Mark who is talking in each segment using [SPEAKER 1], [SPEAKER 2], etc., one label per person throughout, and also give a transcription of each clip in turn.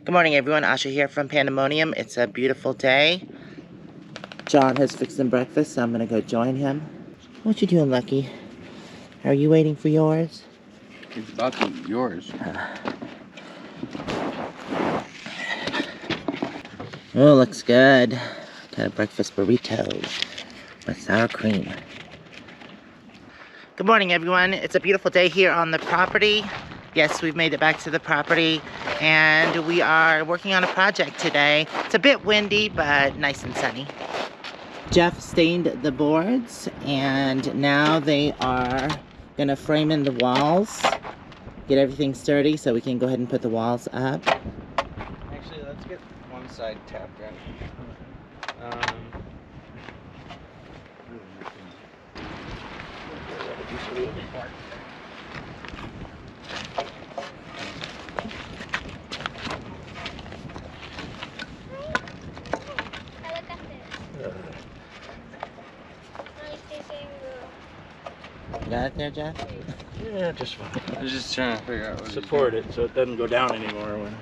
[SPEAKER 1] Good morning, everyone. Asha here from Panda Monium. It's a beautiful day. John has fixed some breakfast, so I'm going to go join him. What you doing, Lucky? Are you waiting for yours?
[SPEAKER 2] It's about to be yours.
[SPEAKER 1] Oh, looks good. Got a breakfast burrito with sour cream. Good morning, everyone. It's a beautiful day here on the property. Yes, we've made it back to the property, and we are working on a project today. It's a bit windy, but nice and sunny. Jeff stained the boards, and now they are gonna frame in the walls, get everything sturdy so we can go ahead and put the walls up.
[SPEAKER 2] Actually, let's get one side tapped in.
[SPEAKER 1] You got it there, Jeff?
[SPEAKER 3] Yeah, just fine.
[SPEAKER 2] I was just trying to figure out what
[SPEAKER 3] Support it so it doesn't go down anymore when...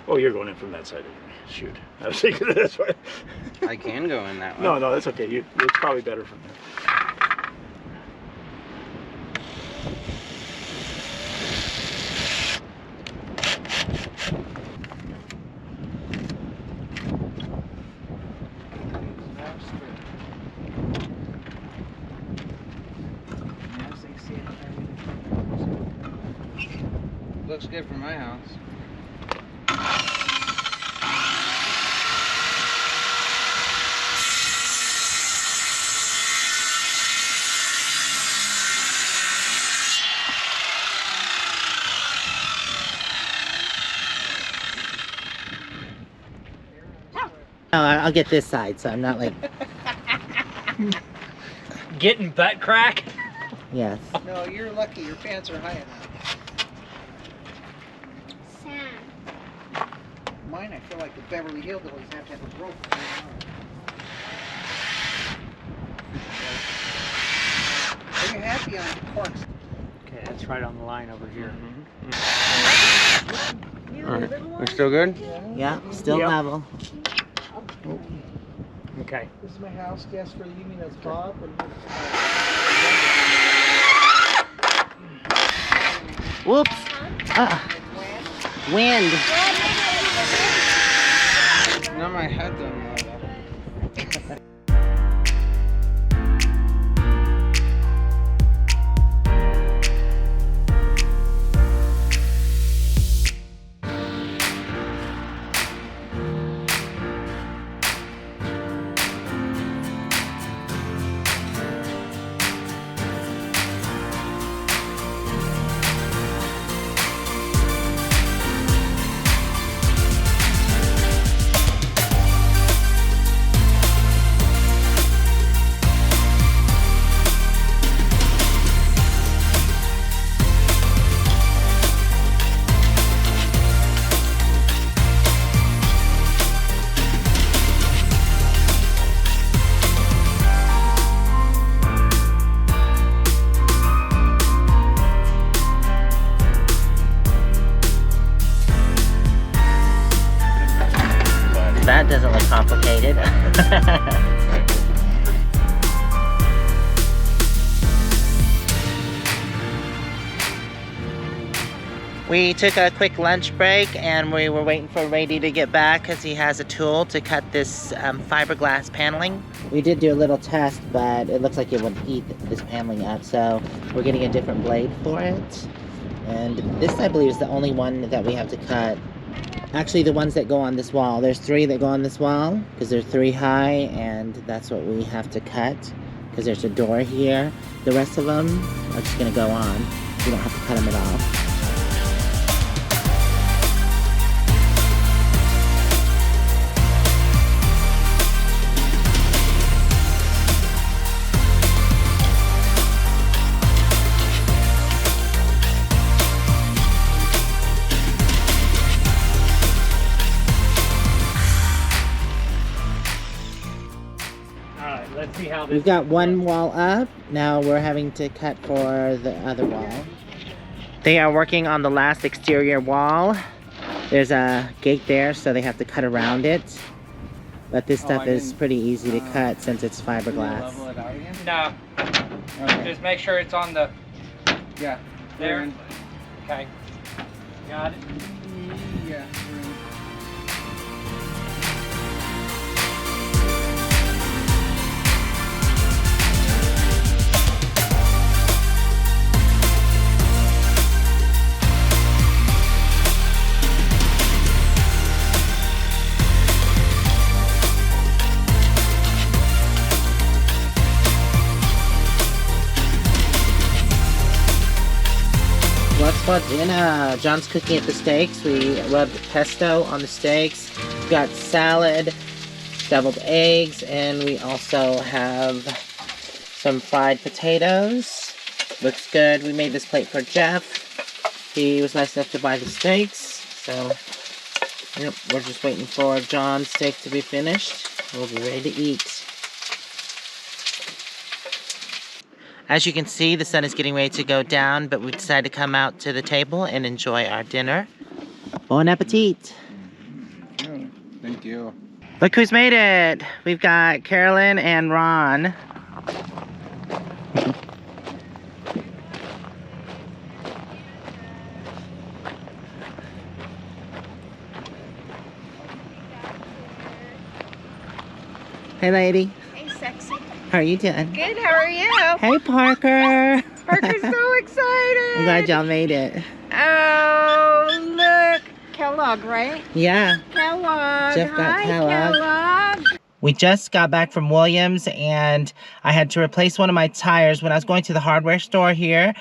[SPEAKER 3] Oh, you're going in from that side anyway. Shoot. I was thinking that's why.
[SPEAKER 2] I can go in that way.
[SPEAKER 3] No, that's okay. It's probably better from there.
[SPEAKER 2] Looks good for my house.
[SPEAKER 1] Oh, I'll get this side, so I'm not like...
[SPEAKER 3] Getting butt crack?
[SPEAKER 1] Yes.
[SPEAKER 4] No, you're lucky. Your pants are high enough. Mine, I feel like the Beverly Hillbillies have to have a rope. Are you happy on the corks?
[SPEAKER 3] Okay, that's right on the line over here.
[SPEAKER 2] Alright, we're still good?
[SPEAKER 1] Yeah, still
[SPEAKER 3] Yep.
[SPEAKER 1] level.
[SPEAKER 3] Okay.
[SPEAKER 4] This is my house guest for the evening. That's Bob. And
[SPEAKER 1] Whoops! Wind!
[SPEAKER 2] No, my head doesn't know that.
[SPEAKER 1] That doesn't look complicated. We took a quick lunch break and we were waiting for Rady to get back because he has a tool to cut this fiberglass paneling. We did do a little test, but it looks like it would eat this paneling up, so we're getting a different blade for it. And this, I believe, is the only one that we have to cut. Actually, the ones that go on this wall. There's 3 that go on this wall because they're 3 high, and that's what we have to cut because there's a door here. The rest of them are just going to go on. We don't have to cut them at all.
[SPEAKER 3] Let's see how this...
[SPEAKER 1] We've got one wall up. Now we're having to cut for the other wall. They are working on the last exterior wall. There's a gate there, so they have to cut around it. But this stuff is pretty easy to cut since it's fiberglass.
[SPEAKER 2] Level it out again?
[SPEAKER 5] No,
[SPEAKER 2] Okay.
[SPEAKER 5] just make sure it's on the,
[SPEAKER 2] Yeah.
[SPEAKER 5] there.
[SPEAKER 2] we're in.
[SPEAKER 5] Okay. Got it.
[SPEAKER 2] Yeah. we're in.
[SPEAKER 1] What's for dinner? John's cooking at the steaks. We rubbed pesto on the steaks. We've got salad, deviled eggs, and we also have some fried potatoes. Looks good. We made this plate for Jeff. He was nice enough to buy the steaks. So, yep, we're just waiting for John's steak to be finished. We'll be ready to eat. As you can see, the sun is getting ready to go down, but we decided to come out to the table and enjoy our dinner. Bon appetit!
[SPEAKER 2] Oh, thank you.
[SPEAKER 1] Look who's made it! We've got Carolyn and Ron. Hey, lady.
[SPEAKER 6] Hey, sexy.
[SPEAKER 1] How are you doing?
[SPEAKER 6] Good, how are you?
[SPEAKER 1] Hey, Parker.
[SPEAKER 6] Parker's so excited.
[SPEAKER 1] I'm glad y'all made it.
[SPEAKER 6] Oh, look. Kellogg, right?
[SPEAKER 1] Yeah.
[SPEAKER 6] Kellogg.
[SPEAKER 1] Jeff got
[SPEAKER 6] Hi,
[SPEAKER 1] Kellogg.
[SPEAKER 6] Kellogg.
[SPEAKER 1] We just got back from Williams and I had to replace one of my tires. When I was going to the hardware store here,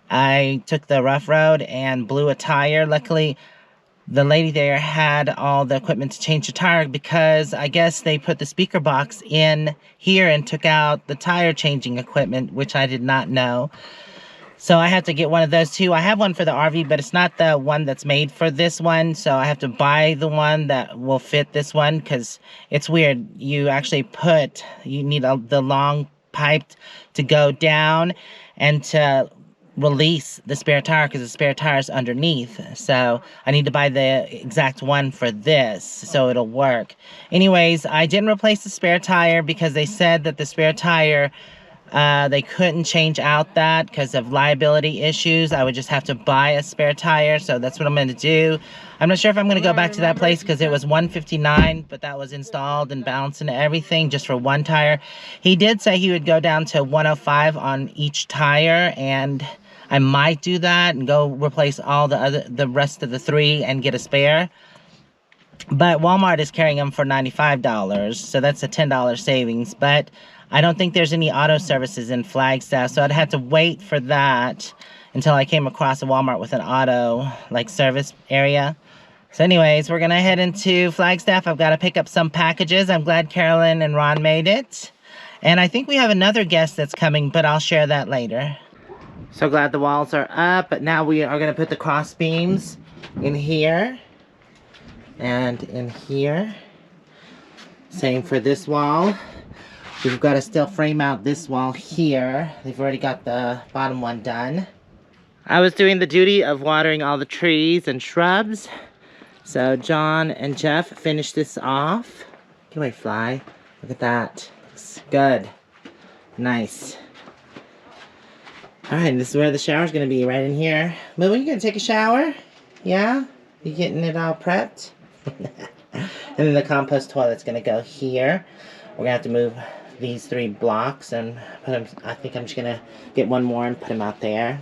[SPEAKER 1] I took the rough road and blew a tire. Luckily, the lady there had all the equipment to change the tire because I guess they put the speaker box in here and took out the tire changing equipment, which I did not know. So I have to get one of those too. I have one for the RV, but it's not the one that's made for this one. So I have to buy the one that will fit this one because it's weird. You actually you need the long pipe to go down and to release the spare tire because the spare tire is underneath. So I need to buy the exact one for this so it'll work. Anyways, I didn't replace the spare tire because they said that the spare tire they couldn't change out that because of liability issues. I would just have to buy a spare tire, so that's what I'm going to do. I'm not sure if I'm going to go back to that place because it was $159, but that was installed and balanced and everything just for one tire. He did say he would go down to $105 on each tire, and I might do that and go replace all the rest of the three and get a spare. But Walmart is carrying them for $95, so that's a $10 savings. But I don't think there's any auto services in Flagstaff, so I'd have to wait for that until I came across a Walmart with an auto service area. So anyways, we're gonna head into Flagstaff. I've got to pick up some packages. I'm glad Carolyn and Ron made it. And I think we have another guest that's coming, but I'll share that later. So glad the walls are up, but now we are gonna put the cross beams in here and in here. Same for this wall. We've got to still frame out this wall here. They've already got the bottom one done. I was doing the duty of watering all the trees and shrubs. So John and Jeff finished this off. Get away, fly. Look at that. Looks good. Nice. Alright, this is where the shower's going to be, right in here. Moo, you going to take a shower? Yeah? You getting it all prepped? And then the compost toilet's going to go here. We're going to have to move these 3 blocks and put them, I think I'm just going to get one more and put them out there.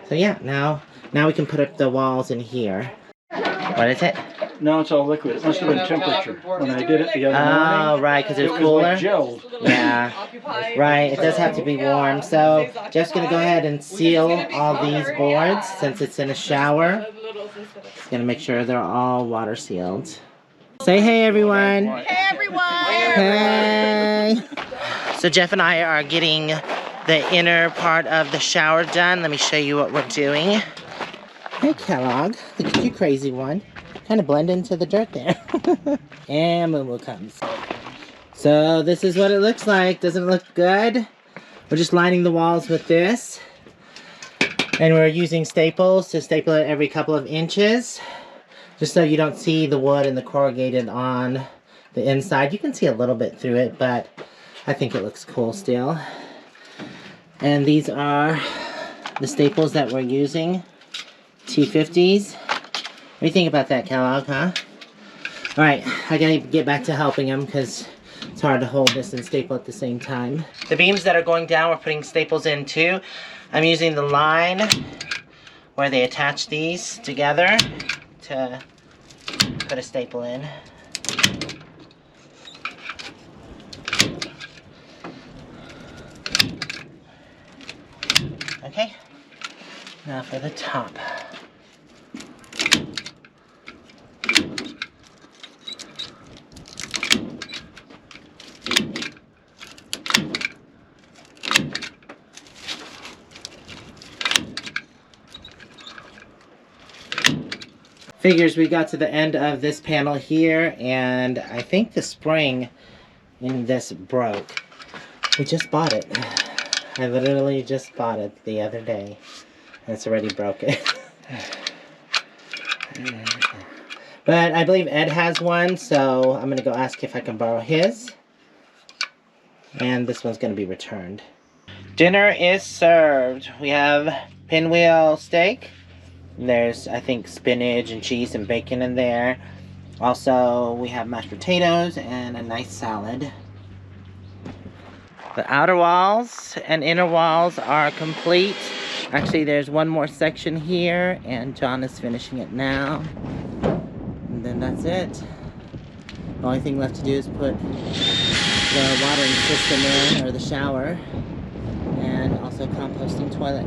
[SPEAKER 1] So yeah, now we can put up the walls in here. What is it?
[SPEAKER 3] No, it's all liquid. It must have been temperature when I did it the other morning.
[SPEAKER 1] Oh, right, because it's
[SPEAKER 3] It
[SPEAKER 1] cooler.
[SPEAKER 3] was like gelled.
[SPEAKER 1] Yeah, right, it does have to be warm. So Jeff's going to go ahead and seal all these boards since it's in a shower. He's going to make sure they're all water sealed. Say hey, everyone.
[SPEAKER 6] Hey, everyone.
[SPEAKER 1] Hey. So Jeff and I are getting the inner part of the shower done. Let me show you what we're doing. Hey, Kellogg. Look at you, crazy one. Kind of blend into the dirt there. And Moo-moo comes. So this is what it looks like. Doesn't it look good? We're just lining the walls with this. And we're using staples to staple it every couple of inches, just so you don't see the wood and the corrugated on the inside. You can see a little bit through it, but I think it looks cool still. And these are the staples that we're using, T50s. What do you think about that, Kellogg, huh? Alright, I gotta get back to helping him because it's hard to hold this and staple at the same time. The beams that are going down, we're putting staples in too. I'm using the line where they attach these together to put a staple in. Okay, now for the top. Figures we got to the end of this panel here, and I think the spring in this broke. We just bought it. I literally just bought it the other day, and it's already broken. But I believe Ed has one, so I'm gonna go ask if I can borrow his. And this one's gonna be returned. Dinner is served. We have pinwheel steak. There's, I think, spinach and cheese and bacon in there. Also, we have mashed potatoes and a nice salad. The outer walls and inner walls are complete. Actually, there's one more section here, and John is finishing it now. And then that's it. The only thing left to do is put the watering system in, or the shower, and also composting toilet.